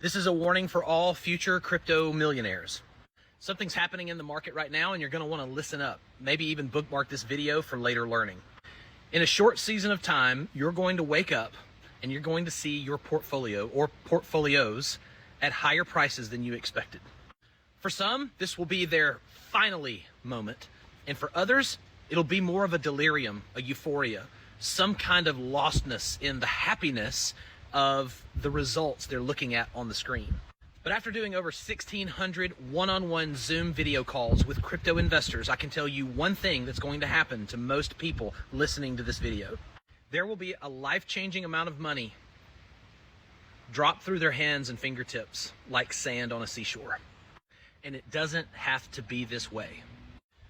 This is a warning for all future crypto millionaires. Something's happening in the market right now and you're going to want to listen up. Maybe even bookmark this video for later learning. In a short season of time, you're going to wake up and you're going to see your portfolio or portfolios at higher prices than you expected. For some, this will be their finally moment. And for others, it'll be more of a delirium, a euphoria, some kind of lostness in the happiness of the results they're looking at on the screen. But after doing over 1,600 one-on-one Zoom video calls with crypto investors, I can tell you one thing that's going to happen to most people listening to this video. There will be a life-changing amount of money drop through their hands and fingertips like sand on a seashore. And it doesn't have to be this way.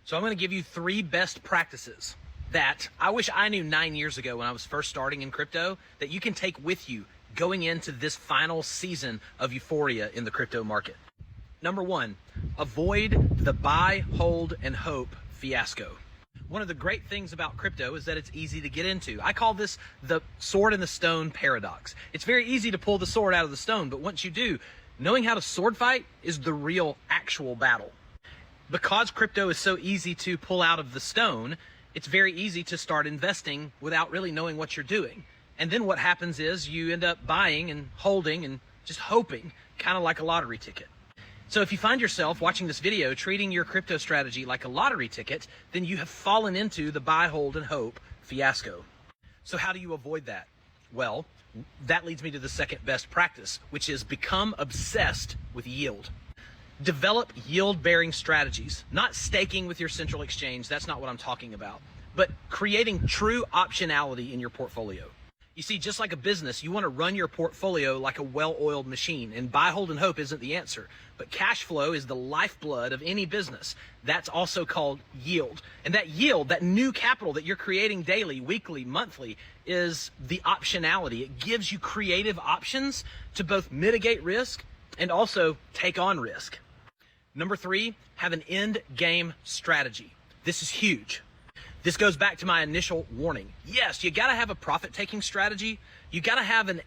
So I'm going to give you 3 best practices that I wish I knew 9 years ago when I was first starting in crypto that you can take with you going into this final season of euphoria in the crypto market. Number 1, avoid the buy, hold, and hope fiasco. One of the great things about crypto is that it's easy to get into. I call this the sword and the stone paradox. It's very easy to pull the sword out of the stone, but once you do, knowing how to sword fight is the real actual battle. Because crypto is so easy to pull out of the stone, it's very easy to start investing without really knowing what you're doing. And then what happens is you end up buying and holding and just hoping, kind of like a lottery ticket. So if you find yourself watching this video treating your crypto strategy like a lottery ticket, then you have fallen into the buy, hold, and hope fiasco. So how do you avoid that? Well, that leads me to the second best practice, which is become obsessed with yield. Develop yield-bearing strategies, not staking with your central exchange. That's not what I'm talking about, but creating true optionality in your portfolio. You see, just like a business, you want to run your portfolio like a well-oiled machine, and buy, hold, and hope isn't the answer. But cash flow is the lifeblood of any business. That's also called yield. And that yield, that new capital that you're creating daily, weekly, monthly, is the optionality. It gives you creative options to both mitigate risk and also take on risk. Number 3, have an end game strategy. This is huge. This goes back to my initial warning. Yes, you gotta have a profit-taking strategy. You gotta have an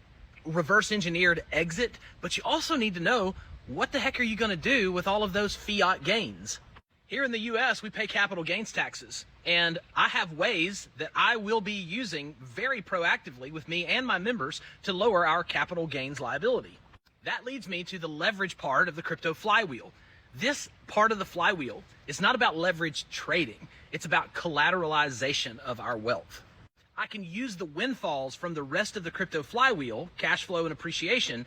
reverse engineered exit, but you also need to know what the heck are you gonna do with all of those fiat gains? Here in the US, we pay capital gains taxes, and I have ways that I will be using very proactively with me and my members to lower our capital gains liability. That leads me to the leverage part of the crypto flywheel. This part of the flywheel is not about leverage trading. It's about collateralization of our wealth. I can use the windfalls from the rest of the crypto flywheel, cash flow and appreciation,